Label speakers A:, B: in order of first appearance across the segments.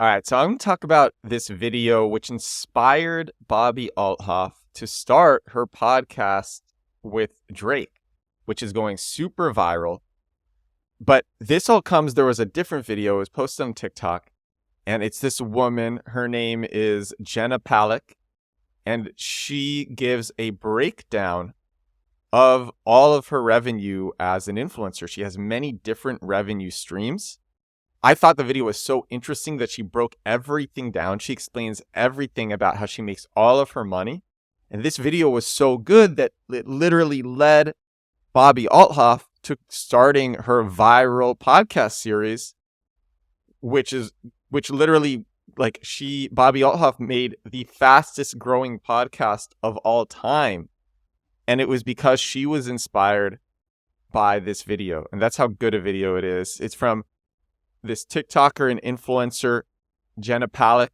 A: All right, so I'm going to talk about this video which inspired Bobby Althoff to start her podcast with Drake, which is going super viral. But there was a different video, it was posted on TikTok, and it's this woman, her name is Jenna Palek, and she gives a breakdown of all of her revenue as an influencer. She has many different revenue streams. I thought the video was so interesting that she broke everything down. She explains everything about how she makes all of her money. And this video was so good that it literally led Bobby Althoff to starting her viral podcast series, which literally Bobby Althoff made the fastest growing podcast of all time. And it was because she was inspired by this video. And that's how good a video it is. It's from this TikToker and influencer, Jenna Palek.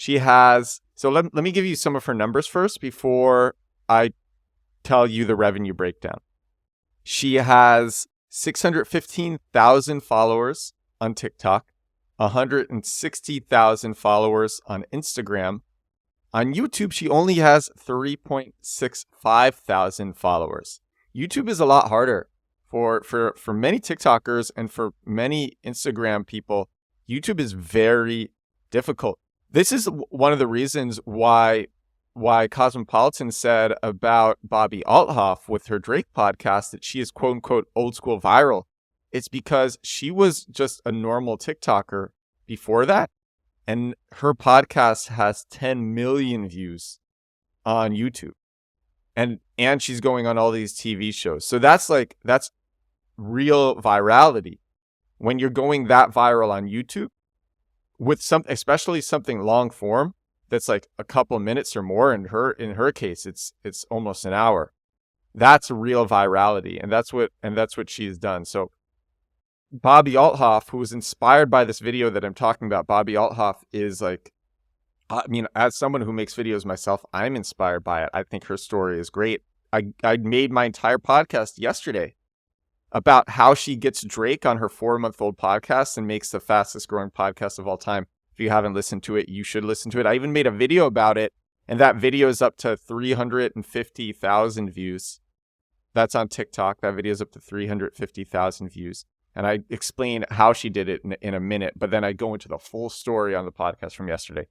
A: Let me give you some of her numbers first before I tell you the revenue breakdown. She has 615,000 followers on TikTok, 160,000 followers on Instagram. On YouTube, she only has 3.65 thousand followers. YouTube is a lot harder. For many TikTokers and for many Instagram people, YouTube is very difficult. This is one of the reasons why Cosmopolitan said about Bobby Althoff with her Drake podcast that she is quote unquote old school viral. It's because she was just a normal TikToker before that, and her podcast has 10 million views on YouTube, and she's going on all these TV shows. So that's real virality. When you're going that viral on YouTube with especially something long form that's like a couple minutes or more. In her case, it's almost an hour. That's real virality, and that's what she's done. So Bobby Althoff, who was inspired by this video that I'm talking about, Bobby Althoff is as someone who makes videos myself, I'm inspired by it. I think her story is great. I made my entire podcast yesterday about how she gets Drake on her 4-month-old podcast and makes the fastest growing podcast of all time. If you haven't listened to it, you should listen to it. I even made a video about it, and that video is up to 350,000 views. That's on TikTok. That video is up to 350,000 views. And I explain how she did it in a minute, but then I go into the full story on the podcast from yesterday.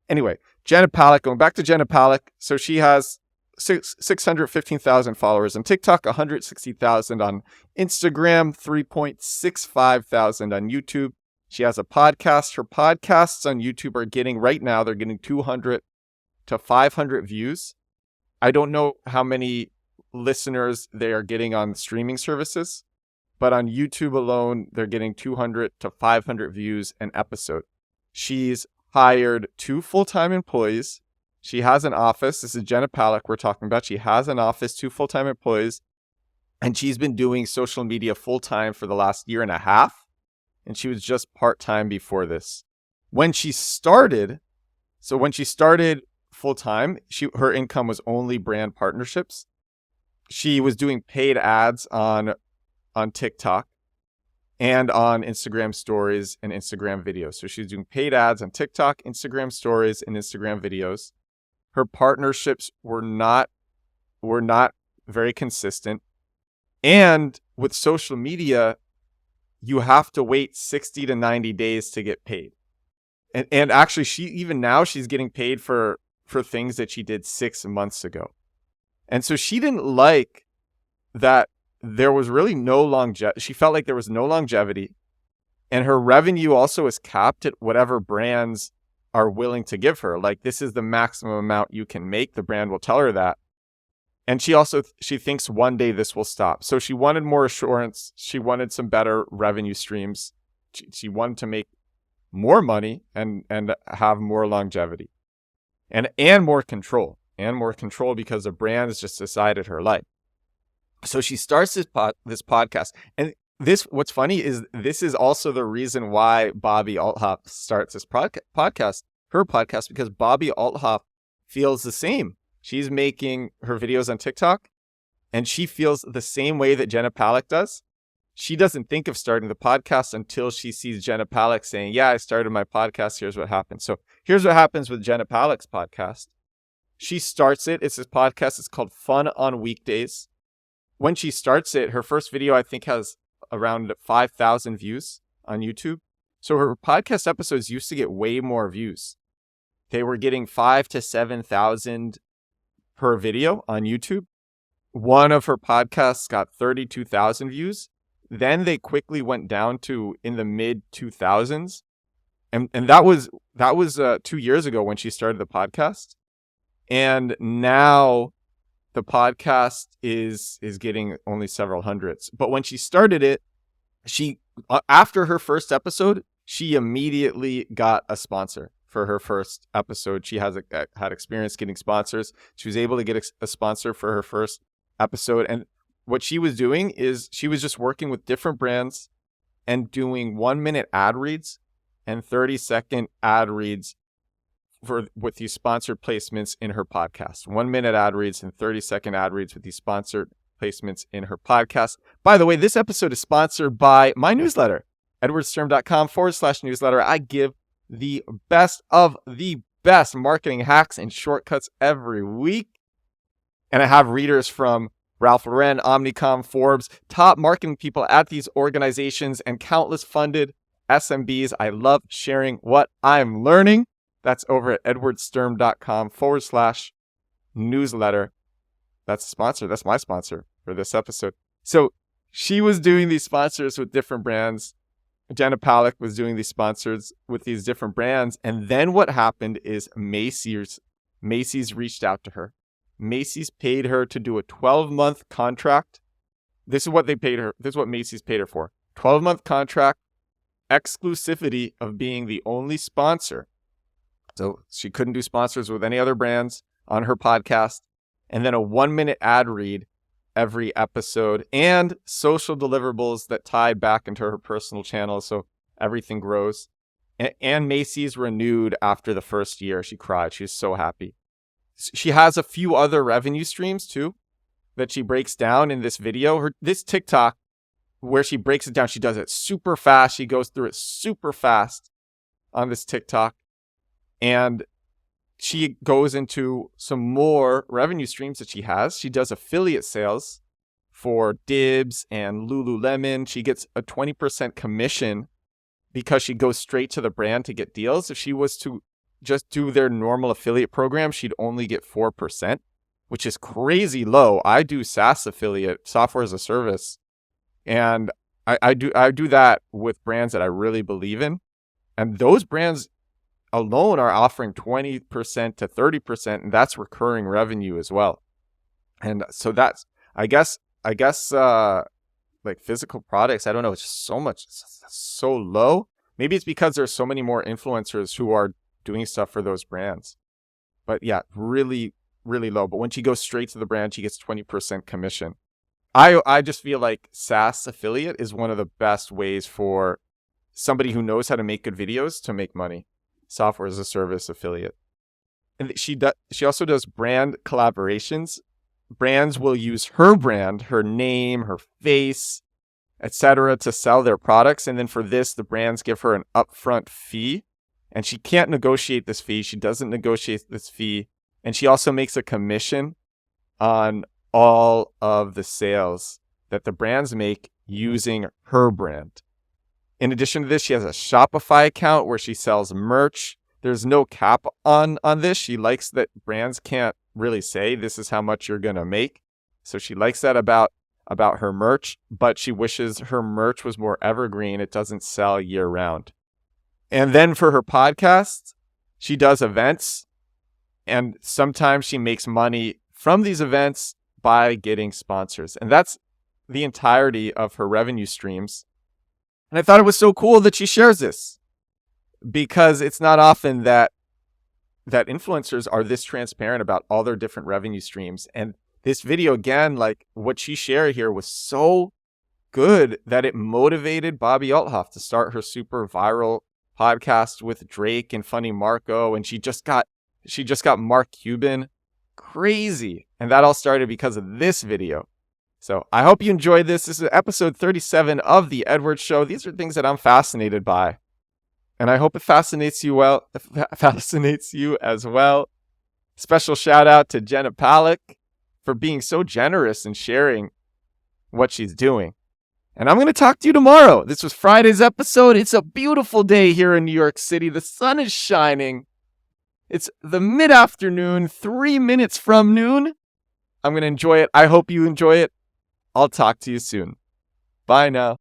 A: Anyway, Jenna Palek, going back to Jenna Palek. So she has 615,000 followers on TikTok, 160,000 on Instagram, 3.65 thousand on YouTube. She has a podcast. Her podcasts on YouTube are getting, right now, they're getting 200 to 500 views. I don't know how many listeners they are getting on streaming services, but on YouTube alone, they're getting 200 to 500 views an episode. She's hired 2 full-time employees. She has an office. This is Jenna Palek we're talking about. She has an office, 2 full-time employees, and she's been doing social media full-time for the last year and a half, and she was just part-time before this. When she started full-time, her income was only brand partnerships. She was doing paid ads on TikTok and on Instagram stories and Instagram videos. So she's doing paid ads on TikTok, Instagram stories, and Instagram videos. Her partnerships were not very consistent. And with social media, you have to wait 60 to 90 days to get paid. And actually, she's getting paid for things that she did 6 months ago. And so she didn't like that there was really no longevity. She felt like there was no longevity. And her revenue also is capped at whatever brands are willing to give her. Like, this is the maximum amount you can make. The brand will tell her that. And she thinks one day this will stop. So she wanted more assurance. She wanted some better revenue streams. She wanted to make more money and have more longevity and more control because the brands just decided her life. So she starts this podcast, and what's funny is this is also the reason why Bobby Althoff starts this podcast, her podcast, because Bobby Althoff feels the same. She's making her videos on TikTok, and she feels the same way that Jenna Palek does. she doesn't think of starting the podcast until she sees Jenna Palek saying, yeah, I started my podcast. Here's what happened. So here's what happens with Jenna Palek's podcast. She starts it. It's this podcast. It's called Fun on Weekdays. When she starts it, her first video, I think, has around 5,000 views on YouTube. So her podcast episodes used to get way more views. They were getting 5,000 to 7,000 per video on YouTube. One of her podcasts got 32,000 views. Then they quickly went down to in the mid 2000s. And that was 2 years ago when she started the podcast. And now the podcast is getting only several hundreds. But when she started it, she after her first episode, she immediately got a sponsor for her first episode. She had experience getting sponsors. She was able to get a sponsor for her first episode. And what she was doing is she was just working with different brands and doing 1-minute ad reads and 30-second ad reads with these sponsored placements in her podcast. 1-minute ad reads and 30-second ad reads with these sponsored placements in her podcast. By the way, this episode is sponsored by my newsletter, edwardsturm.com/newsletter. I give the best of the best marketing hacks and shortcuts every week. And I have readers from Ralph Lauren, Omnicom, Forbes, top marketing people at these organizations, and countless funded SMBs. I love sharing what I'm learning. That's over at edwardsturm.com/newsletter. That's a sponsor. That's my sponsor for this episode. So she was doing these sponsors with different brands. Jenna Palek was doing these sponsors with these different brands. And then what happened is Macy's reached out to her. Macy's paid her to do a 12-month contract. This is what they paid her. This is what Macy's paid her for. 12-month contract, exclusivity of being the only sponsor. So she couldn't do sponsors with any other brands on her podcast. And then a 1-minute ad read every episode and social deliverables that tied back into her personal channel. So everything grows. And Macy's renewed after the first year. She cried. She was so happy. She has a few other revenue streams too that she breaks down in this video. This TikTok, where she breaks it down, she does it super fast. She goes through it super fast on this TikTok. And she goes into some more revenue streams that she has. She does affiliate sales for Dibs and Lululemon. She gets a 20% commission because she goes straight to the brand to get deals. If she was to just do their normal affiliate program, she'd only get 4%, which is crazy low. I do SaaS affiliate, software as a service, and I do that with brands that I really believe in. And those brands alone are offering 20% to 30%, and that's recurring revenue as well. And so that's, I guess, like physical products, I don't know, it's just so low. Maybe it's because there's so many more influencers who are doing stuff for those brands. But yeah, really, really low. But when she goes straight to the brand, she gets 20% commission. I just feel like SaaS affiliate is one of the best ways for somebody who knows how to make good videos to make money. Software as a service affiliate. And she also does brand collaborations. Brands will use her brand, her name, her face, etc., to sell their products. And then for this, the brands give her an upfront fee. And she can't negotiate this fee. She doesn't negotiate this fee. And she also makes a commission on all of the sales that the brands make using her brand. In addition to this, she has a Shopify account where she sells merch. There's no cap on this. She likes that brands can't really say this is how much you're going to make. So she likes that about her merch, but she wishes her merch was more evergreen. It doesn't sell year round. And then for her podcast, she does events, and sometimes she makes money from these events by getting sponsors. And that's the entirety of her revenue streams. And I thought it was so cool that she shares this, because it's not often that influencers are this transparent about all their different revenue streams. And this video, again, like what she shared here, was so good that it motivated Bobbi Althoff to start her super viral podcast with Drake and Funny Marco, and she just got Mark Cuban. Crazy. And that all started because of this video. So I hope you enjoyed this. This is episode 37 of The Edward Show. These are things that I'm fascinated by. And I hope it fascinates you as well. Special shout out to Jenna Palek for being so generous and sharing what she's doing. And I'm going to talk to you tomorrow. This was Friday's episode. It's a beautiful day here in New York City. The sun is shining. It's the mid-afternoon, 3 minutes from noon. I'm going to enjoy it. I hope you enjoy it. I'll talk to you soon. Bye now.